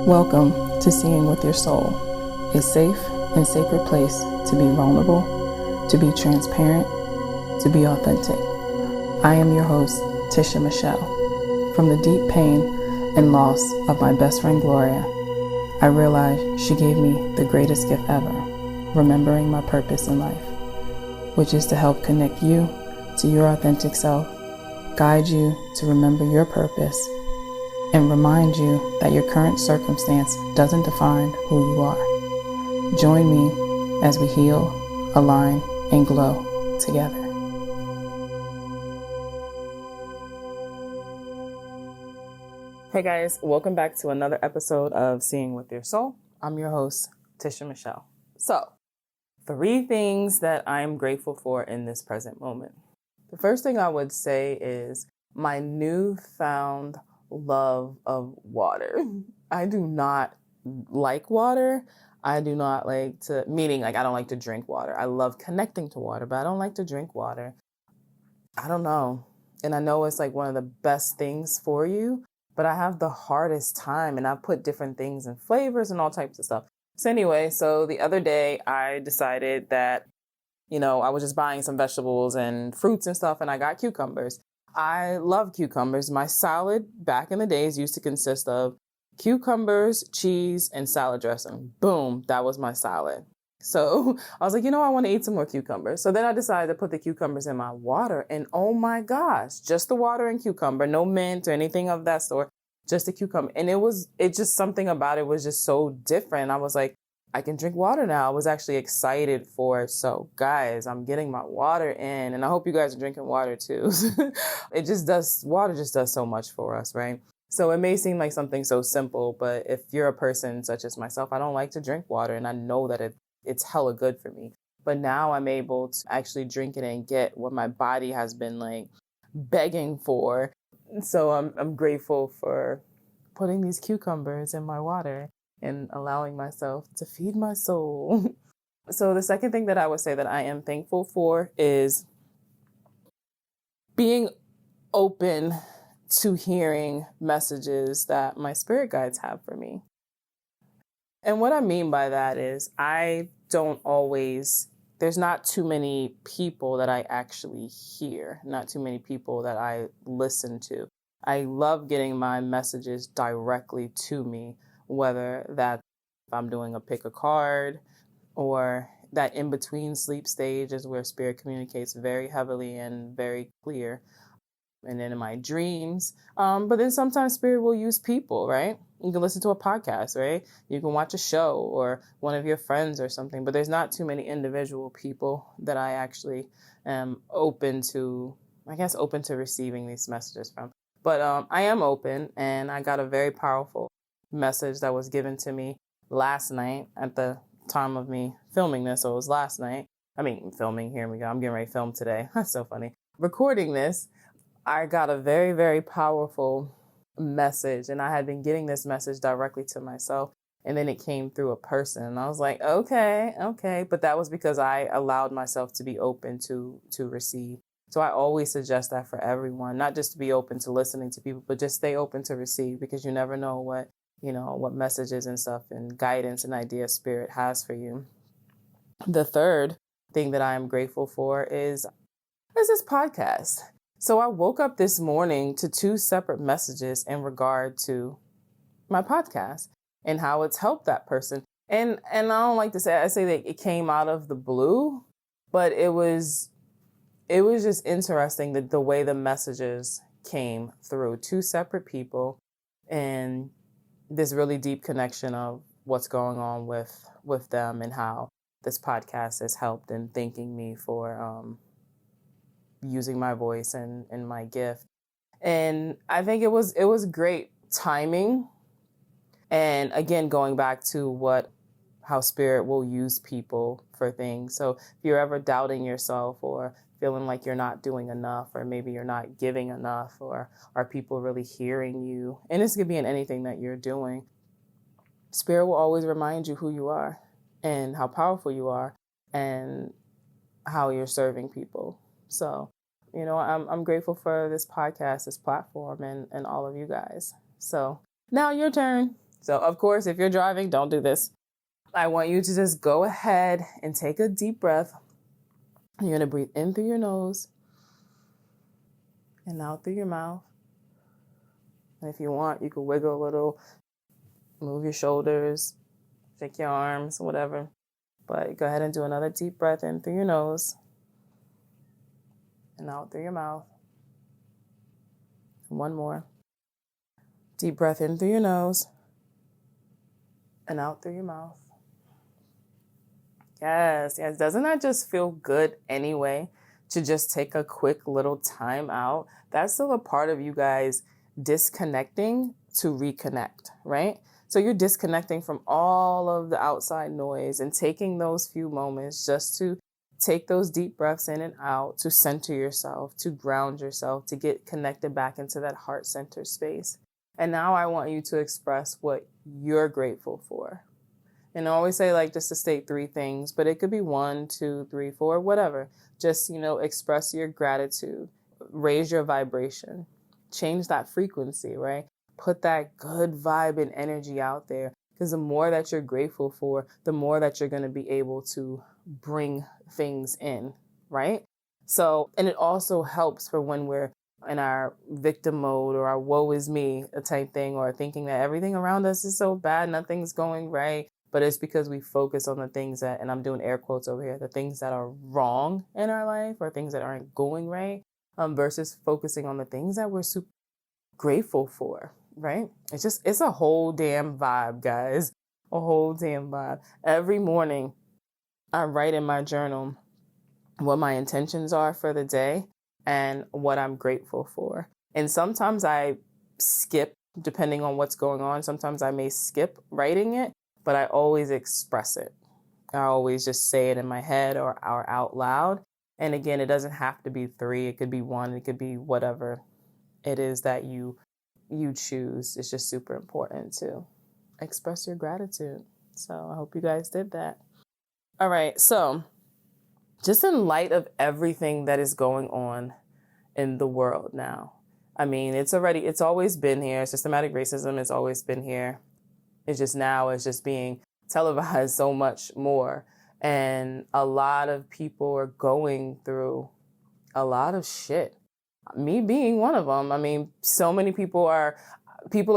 Welcome to Seeing with Your Soul, a safe and sacred place to be vulnerable, to be transparent, to be authentic. I am your host, Tisha Michelle. From the deep pain and loss of my best friend Gloria, I realized she gave me the greatest gift ever, remembering my purpose in life, which is to help connect you to your authentic self, guide you to remember your purpose, and remind you that your current circumstance doesn't define who you are. Join me as we heal, align, and glow together. Hey guys, welcome back to another episode of Seeing with Your Soul. I'm your host, Tisha Michelle. So, 3 things that I'm grateful for in this present moment. The first thing I would say is my newfound love of water. I do not like water. I do not like to, meaning like I don't like to drink water. I love connecting to water, but I don't like to drink water. I don't know. And I know it's like one of the best things for you, but I have the hardest time, and I put different things and flavors and all types of stuff. So anyway, so the other day I decided that, I was just buying some vegetables and fruits and stuff, and I got cucumbers. I love cucumbers. My salad back in the days used to consist of cucumbers, cheese, and salad dressing. Boom, that was my salad. So I was like, I want to eat some more cucumbers. So then I decided to put the cucumbers in my water, and oh my gosh, just the water and cucumber, no mint or anything of that sort, just the cucumber. And it just something about it was just so different. I was like, I can drink water now. I was actually excited for it. So guys, I'm getting my water in, and I hope you guys are drinking water too. Water just does so much for us, right? So it may seem like something so simple, but if you're a person such as myself, I don't like to drink water, and I know that it's hella good for me. But now I'm able to actually drink it and get what my body has been like begging for. So I'm grateful for putting these cucumbers in my water and allowing myself to feed my soul. So the second thing that I would say that I am thankful for is being open to hearing messages that my spirit guides have for me. And what I mean by that is there's not too many people that I actually hear, not too many people that I listen to. I love getting my messages directly to me, whether that if I'm doing a pick a card, or that in-between sleep stage is where spirit communicates very heavily and very clear. And then in my dreams. But then sometimes spirit will use people, right? You can listen to a podcast, right? You can watch a show or one of your friends or something. But there's not too many individual people that I actually am open to receiving these messages from. But I am open, and I got a very powerful message that was given to me last night at the time of me filming this. So it was last night. Filming, here we go. I'm getting ready to film today. That's so funny. Recording this, I got a very, very powerful message, and I had been getting this message directly to myself, and then it came through a person, and I was like, okay. But that was because I allowed myself to be open to receive. So I always suggest that for everyone, not just to be open to listening to people, but just stay open to receive, because you never know what messages and stuff and guidance and idea spirit has for you. The third thing that I am grateful for is this podcast. So I woke up this morning to 2 separate messages in regard to my podcast and how it's helped that person. And I don't like to say, I say that it came out of the blue, but it was just interesting that the way the messages came through 2 separate people, and this really deep connection of what's going on with them, and how this podcast has helped in thanking me for using my voice and my gift. And I think it was great timing. And again, going back to how spirit will use people for things. So if you're ever doubting yourself or feeling like you're not doing enough, or maybe you're not giving enough, or are people really hearing you? And this could be in anything that you're doing. Spirit will always remind you who you are and how powerful you are and how you're serving people. So, I'm grateful for this podcast, this platform, and all of you guys. So now your turn. So of course, if you're driving, don't do this. I want you to just go ahead and take a deep breath. You're going to breathe in through your nose and out through your mouth. And if you want, you can wiggle a little, move your shoulders, shake your arms, whatever. But go ahead and do another deep breath in through your nose and out through your mouth. One more. Deep breath in through your nose and out through your mouth. Yes. Doesn't that just feel good anyway to just take a quick little time out? That's still a part of you guys disconnecting to reconnect, right? So you're disconnecting from all of the outside noise and taking those few moments just to take those deep breaths in and out, to center yourself, to ground yourself, to get connected back into that heart center space. And now I want you to express what you're grateful for. And I always say, like, just to state 3 things, but it could be 1, 2, 3, 4, whatever. Just, express your gratitude, raise your vibration, change that frequency, right? Put that good vibe and energy out there, because the more that you're grateful for, the more that you're going to be able to bring things in, right? So, and it also helps for when we're in our victim mode or our woe is me type thing, or thinking that everything around us is so bad, nothing's going right. But it's because we focus on the things that, and I'm doing air quotes over here, the things that are wrong in our life or things that aren't going right, versus focusing on the things that we're super grateful for, right? It's a whole damn vibe, guys. A whole damn vibe. Every morning, I write in my journal what my intentions are for the day and what I'm grateful for. And sometimes I skip, depending on what's going on. Sometimes I may skip writing it, but I always express it. I always just say it in my head or out loud. And again, it doesn't have to be 3. It could be 1. It could be whatever it is that you choose. It's just super important to express your gratitude. So I hope you guys did that. All right. So just in light of everything that is going on in the world now, I mean, it's always been here. Systematic racism has always been here. It's just now it's just being televised so much more. And a lot of people are going through a lot of shit. Me being one of them. I mean, so many people are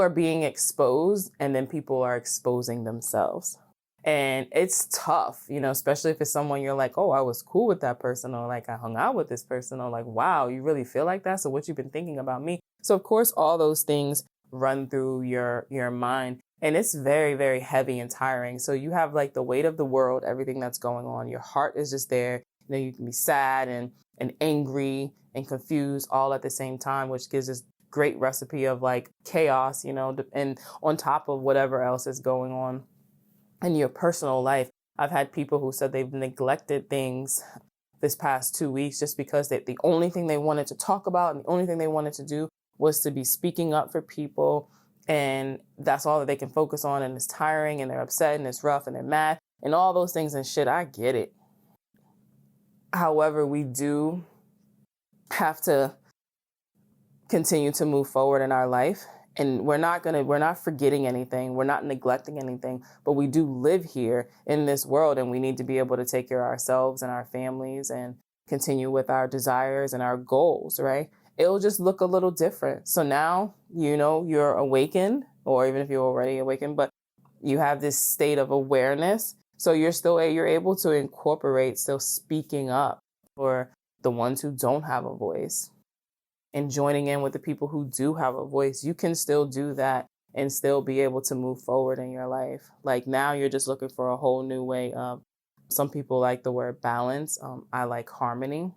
being exposed, and then people are exposing themselves. And it's tough, especially if it's someone you're like, oh, I was cool with that person, or like I hung out with this person, or like, wow, you really feel like that? So what you've been thinking about me? So of course, all those things run through your mind. And it's very, very heavy and tiring. So you have like the weight of the world, everything that's going on. Your heart is just there. You can be sad and angry and confused all at the same time, which gives this great recipe of like chaos, and on top of whatever else is going on in your personal life. I've had people who said they've neglected things this past 2 weeks just because the only thing they wanted to talk about and the only thing they wanted to do was to be speaking up for people. And that's all that they can focus on. And it's tiring, and they're upset, and it's rough, and they're mad, and all those things and shit. I get it. However, we do have to continue to move forward in our life. And we're not forgetting anything. We're not neglecting anything, but we do live here in this world, and we need to be able to take care of ourselves and our families and continue with our desires and our goals, right? It'll just look a little different. So now, you're awakened, or even if you're already awakened, but you have this state of awareness. So you're able to incorporate still speaking up for the ones who don't have a voice and joining in with the people who do have a voice. You can still do that and still be able to move forward in your life. Like now you're just looking for a whole new way of, some people like the word balance. I like harmony.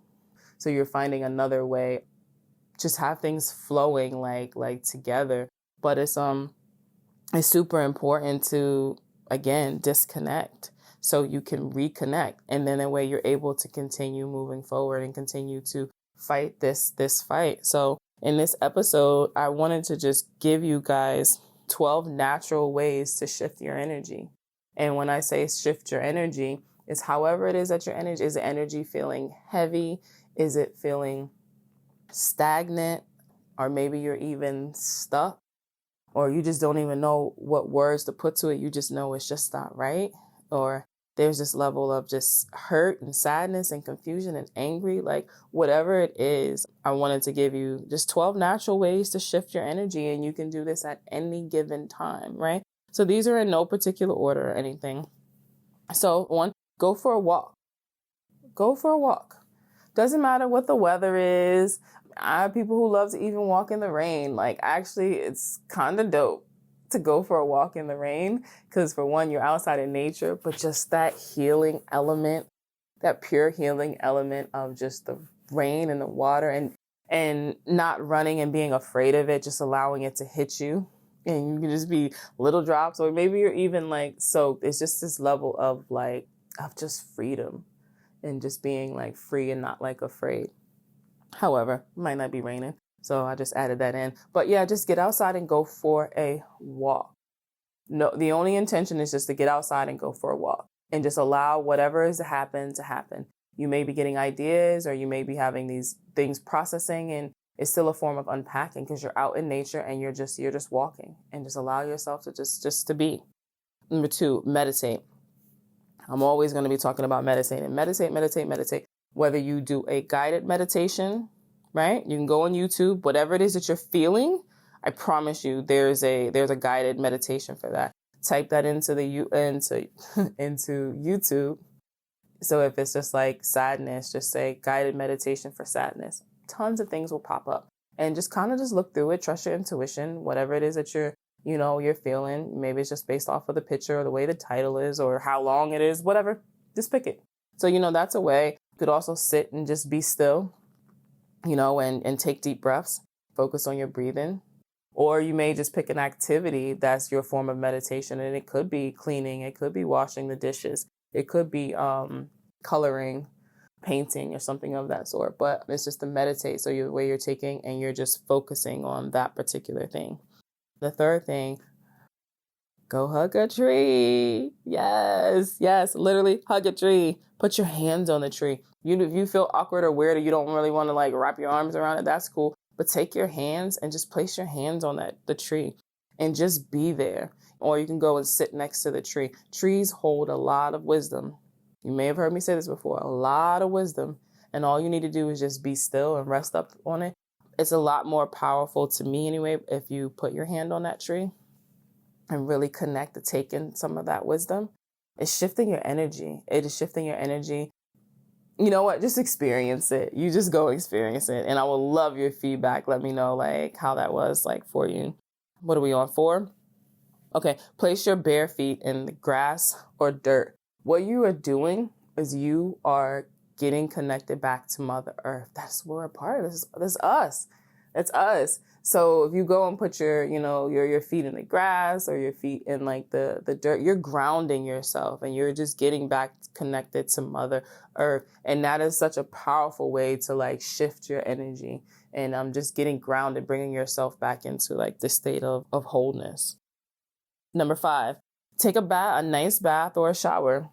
So you're finding another way, just have things flowing like together. But it's super important to, again, disconnect so you can reconnect. And then that way you're able to continue moving forward and continue to fight this fight. So in this episode, I wanted to just give you guys 12 natural ways to shift your energy. And when I say shift your energy, it's however it is that your energy, is the energy feeling heavy? Is it feeling stagnant? Or maybe you're even stuck? or you just don't even know what words to put to it. You just know it's just not right. Or there's this level of just hurt and sadness and confusion and angry, like whatever it is. I wanted to give you just 12 natural ways to shift your energy, and you can do this at any given time, right? So these are in no particular order or anything. So one, go for a walk. Go for a walk. Doesn't matter what the weather is. I have people who love to even walk in the rain. Like, actually, it's kind of dope to go for a walk in the rain, because for one, you're outside in nature, but just that healing element, that pure healing element of just the rain and the water, and not running and being afraid of it, just allowing it to hit you. And you can just be little drops, or maybe you're even like soaked. It's just this level of just freedom and just being like free and not like afraid. However, it might not be raining, so I just added that in. But yeah, just get outside and go for a walk. No, the only intention is just to get outside and go for a walk and just allow whatever is to happen to happen. You may be getting ideas, or you may be having these things processing, and it's still a form of unpacking because you're out in nature and you're just walking, and just allow yourself to just to be. Number 2, meditate. I'm always going to be talking about meditating. Meditate. Whether you do a guided meditation, right? You can go on YouTube, whatever it is that you're feeling. I promise you, there's a guided meditation for that. Type that into into YouTube. So if it's just like sadness, just say guided meditation for sadness. Tons of things will pop up, and just kind of just look through it. Trust your intuition, whatever it is that you're feeling. Maybe it's just based off of the picture or the way the title is or how long it is, whatever. Just pick it. So, that's a way. You could also sit and just be still, and take deep breaths. Focus on your breathing. Or you may just pick an activity that's your form of meditation, and it could be cleaning. It could be washing the dishes. It could be coloring, painting, or something of that sort. But it's just to meditate. So where you're taking and you're just focusing on that particular thing. The third thing, go hug a tree. Yes, literally hug a tree. Put your hands on the tree. If you feel awkward or weird, or you don't really want to like wrap your arms around it, that's cool. But take your hands and just place your hands on the tree and just be there. Or you can go and sit next to the tree. Trees hold a lot of wisdom. You may have heard me say this before, a lot of wisdom. And all you need to do is just be still and rest up on it. It's a lot more powerful to me anyway, if you put your hand on that tree and really connect to take in some of that wisdom. It's shifting your energy. It is shifting your energy. You know what? Just experience it. You just go experience it. And I will love your feedback. Let me know like how that was like for you. What are we on 4? Okay. Place your bare feet in the grass or dirt. What you are doing is you are getting connected back to Mother Earth. That's what we're a part of. This is us. It's us. So if you go and put your feet in the grass or your feet in like the dirt, you're grounding yourself and you're just getting back connected to Mother Earth. And that is such a powerful way to like shift your energy and just getting grounded, bringing yourself back into like the state of wholeness. Number 5, take a nice bath or a shower.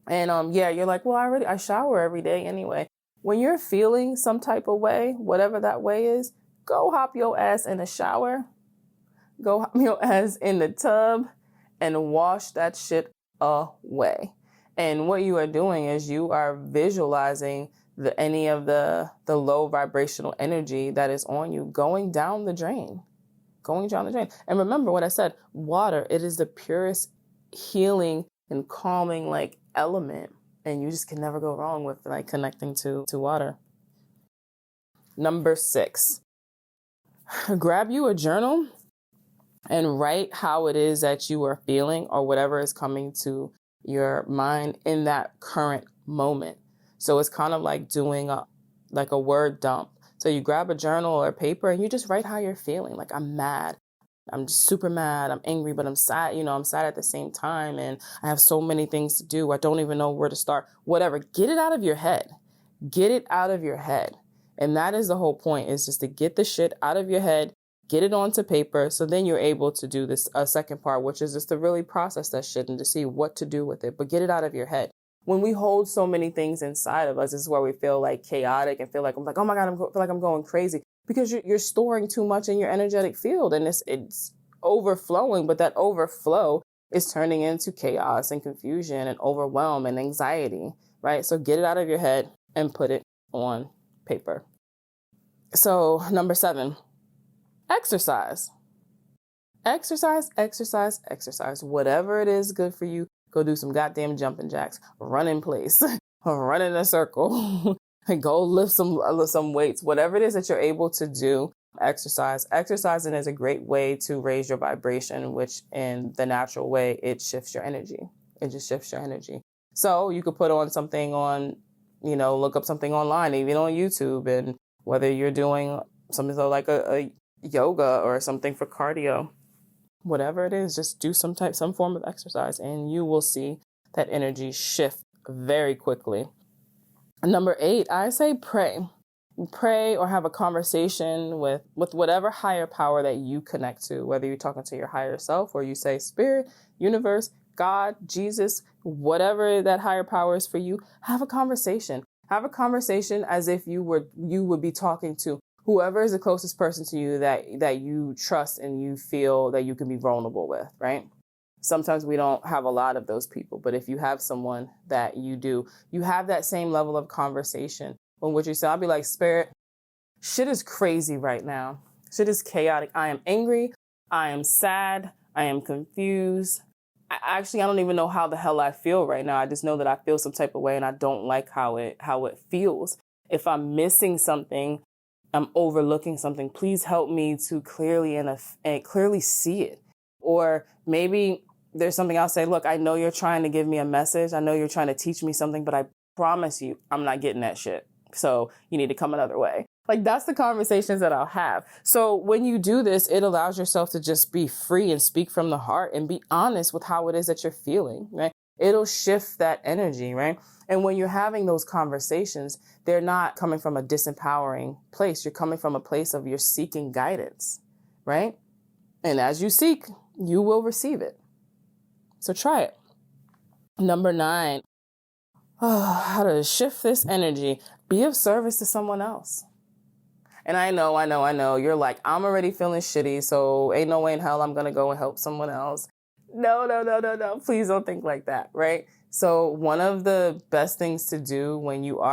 And you're like, well, I shower every day anyway. When you're feeling some type of way, whatever that way is, go hop your ass in the shower, go hop your ass in the tub and wash that shit away. And what you are doing is you are visualizing any of the low vibrational energy that is on you going down the drain. And remember what I said, water, it is the purest healing and calming like element. And you just can never go wrong with like connecting to water. Number 6, grab you a journal and write how it is that you are feeling or whatever is coming to your mind in that current moment. So it's kind of like doing a word dump. So you grab a journal or a paper and you just write how you're feeling. Like, I'm mad. I'm super mad. I'm angry, but I'm sad. I'm sad at the same time. And I have so many things to do. I don't even know where to start. Whatever. Get it out of your head. Get it out of your head. And that is the whole point, is just to get the shit out of your head, get it onto paper. So then you're able to do this second part, which is just to really process that shit and to see what to do with it. But get it out of your head. When we hold so many things inside of us, this is where we feel like chaotic and feel like, oh my God, feel like I'm going crazy, because you're storing too much in your energetic field. And it's overflowing, but that overflow is turning into chaos and confusion and overwhelm and anxiety, right? So get it out of your head and put it on paper. So number 7, exercise. Exercise. Whatever it is good for you, go do some goddamn jumping jacks, run in place, run in a circle, go lift some weights, whatever it is that you're able to do, exercise. Exercising is a great way to raise your vibration, which in the natural way, it shifts your energy. It just shifts your energy. So you could put on something on, look up something online, even on YouTube, and whether you're doing something like a yoga or something for cardio, whatever it is, just do some form of exercise and you will see that energy shift very quickly. Number 8, I say pray. Pray or have a conversation with whatever higher power that you connect to, whether you're talking to your higher self or you say spirit, universe, God, Jesus, whatever that higher power is for you, have a conversation. Have a conversation as if you would be talking to whoever is the closest person to you that you trust and you feel that you can be vulnerable with, right? Sometimes we don't have a lot of those people, but if you have someone that you have that same level of conversation. When what you say, I'll be like, spirit, shit is crazy right now. Shit is chaotic. I am angry. I am sad. I am confused. I don't even know how the hell I feel right now. I just know that I feel some type of way and I don't like how it feels. If I'm missing something, I'm overlooking something, please help me to clearly see it. Or maybe there's something I'll say, look, I know you're trying to give me a message. I know you're trying to teach me something, but I promise you, I'm not getting that shit. So you need to come another way. Like, that's the conversations that I'll have. So when you do this, it allows yourself to just be free and speak from the heart and be honest with how it is that you're feeling, right? It'll shift that energy, right? And when you're having those conversations, they're not coming from a disempowering place. You're coming from a place of you're seeking guidance, right? And as you seek, you will receive it. So try it. Number 9, how to shift this energy. Be of service to someone else. And I know. You're like, I'm already feeling shitty, so ain't no way in hell I'm going to go and help someone else. No. Please don't think like that, right? So one of the best things to do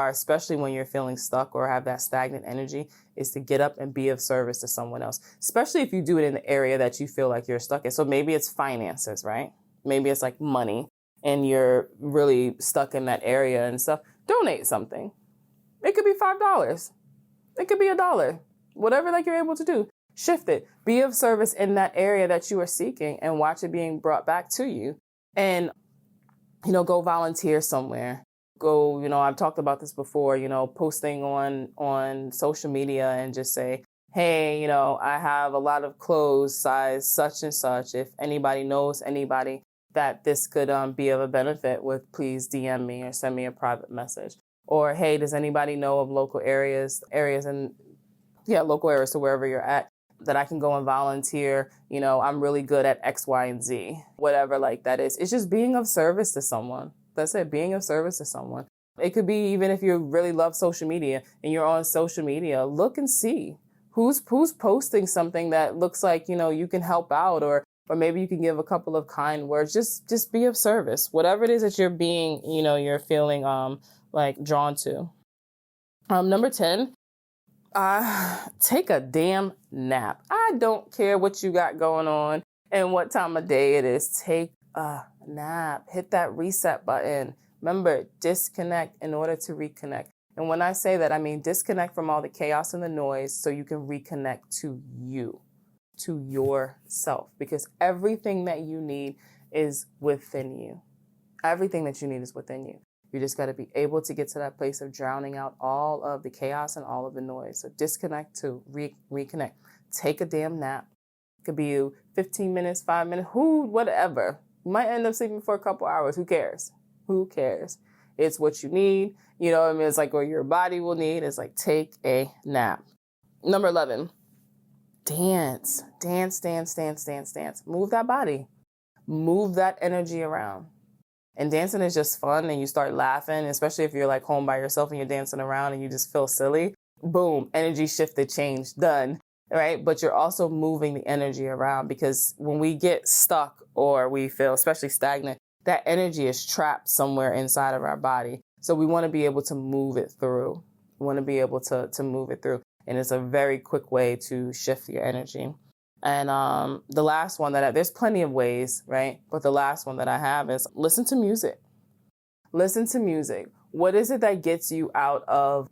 especially when you're feeling stuck or have that stagnant energy, is to get up and be of service to someone else, especially if you do it in the area that you feel like you're stuck in. So maybe it's finances, right? Maybe it's like money and you're really stuck in that area and stuff. Donate something. It could be $5. It could be $1. Whatever you're able to do, shift it. Be of service in that area that you are seeking and watch it being brought back to you. And, go volunteer somewhere. Go, I've talked about this before, posting on social media and just say, hey, I have a lot of clothes size such and such. If anybody knows anybody that this could be of a benefit with, please DM me or send me a private message. Or, hey, does anybody know of local areas to wherever you're at that I can go and volunteer? I'm really good at X, Y, and Z, whatever that is. It's just being of service to someone. That's it, being of service to someone. It could be even if you really love social media and you're on social media, look and see who's posting something that looks like, you can help out or maybe you can give a couple of kind words. Just be of service. Whatever it is that you're being, you're feeling drawn to. Number 10, take a damn nap. I don't care what you got going on and what time of day it is. Take a nap. Hit that reset button. Remember, disconnect in order to reconnect. And when I say that, I mean disconnect from all the chaos and the noise so you can reconnect to you, to yourself, because everything that you need is within you. Everything that you need is within you. You just got to be able to get to that place of drowning out all of the chaos and all of the noise. So disconnect to reconnect. Take a damn nap. It could be 15 minutes, 5 minutes, whatever. You might end up sleeping for a couple hours. Who cares? It's what you need. It's like what your body will need. It's like, take a nap. Number 11, dance. Move that body. Move that energy around. And dancing is just fun and you start laughing, especially if you're home by yourself and you're dancing around and you just feel silly. Boom, energy shifted, change, done. right? But you're also moving the energy around, because when we get stuck or we feel especially stagnant, that energy is trapped somewhere inside of our body. So we want to be able to move it through. We want to be able to move it through. And it's a very quick way to shift your energy. And the last one there's plenty of ways, right? But the last one that I have is listen to music. Listen to music. What is it that gets you out of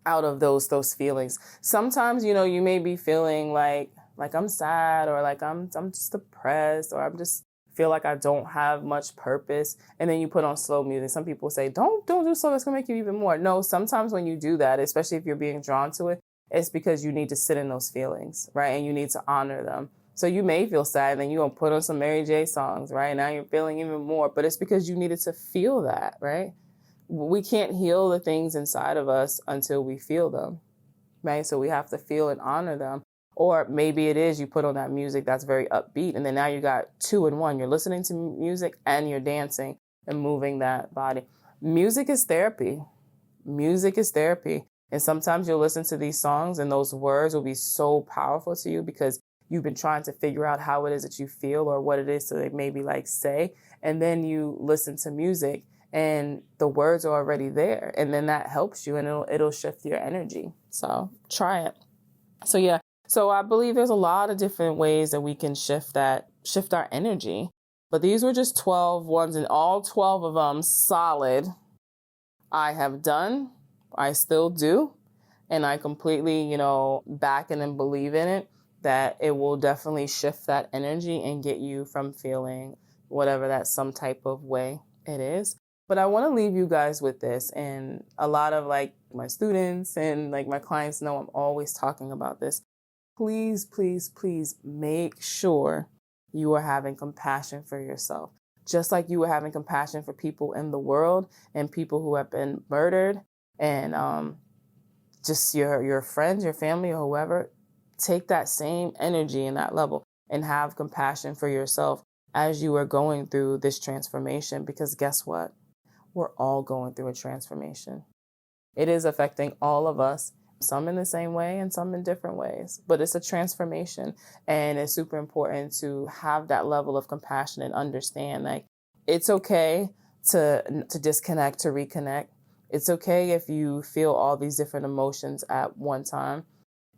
those feelings? Sometimes, you may be feeling like I'm sad, or like I'm just depressed, or I'm just feel like I don't have much purpose. And then you put on slow music. Some people say, don't do slow, it's gonna make you even more. No, sometimes when you do that, especially if you're being drawn to it, it's because you need to sit in those feelings, right? And you need to honor them. So you may feel sad, and then you're gonna put on some Mary J songs, right? Now you're feeling even more, but it's because you needed to feel that, right? We can't heal the things inside of us until we feel them, right? So we have to feel and honor them. Or maybe it is you put on that music that's very upbeat, and then now you got 2 in 1. You're listening to music and you're dancing and moving that body. Music is therapy. Music is therapy. And sometimes you'll listen to these songs and those words will be so powerful to you because you've been trying to figure out how it is that you feel or what it is to maybe like say. And then you listen to music and the words are already there. And then that helps you, and it'll shift your energy. So try it. So yeah. So I believe there's a lot of different ways that we can shift our energy. But these were just 12 ones, and all 12 of them solid. I have done, I still do, and I completely, back in and believe in it, that it will definitely shift that energy and get you from feeling whatever that some type of way it is. But I want to leave you guys with this, and a lot of my students and my clients know I'm always talking about this. Please, please, please make sure you are having compassion for yourself. Just like you were having compassion for people in the world and people who have been murdered and just your friends, your family, or whoever, take that same energy and that level and have compassion for yourself as you are going through this transformation. Because guess what? We're all going through a transformation. It is affecting all of us. Some in the same way and some in different ways, but it's a transformation, and it's super important to have that level of compassion and understand it's okay to disconnect, to reconnect. It's okay if you feel all these different emotions at one time.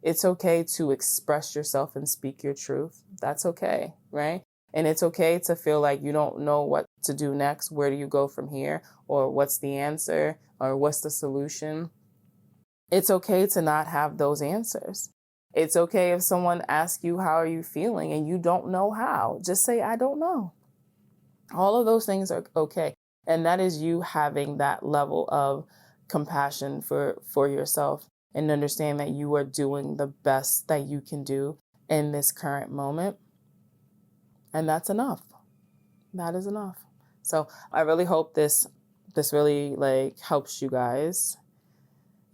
It's okay to express yourself and speak your truth. That's okay, right? And it's okay to feel like you don't know what to do next. Where do you go from here? Or what's the answer? Or what's the solution? It's okay to not have those answers. It's okay if someone asks you, how are you feeling? And you don't know how. Just say, I don't know. All of those things are okay. And that is you having that level of compassion for yourself and understand that you are doing the best that you can do in this current moment. And that's enough. That is enough. So I really hope this really helps you guys.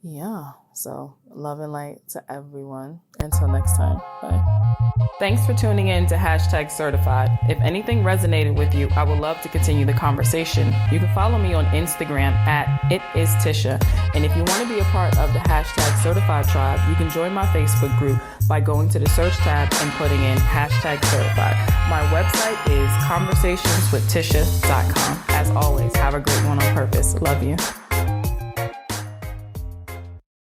Yeah, so love and light to everyone. Until next time, bye. Thanks for tuning in to #certified. If anything resonated with you, I would love to continue the conversation. You can follow me on Instagram @itistisha. And if you want to be a part of the #certified tribe, you can join my Facebook group by going to the search tab and putting in #certified. My website is conversationswithtisha.com. As always, have a great one on purpose. Love you.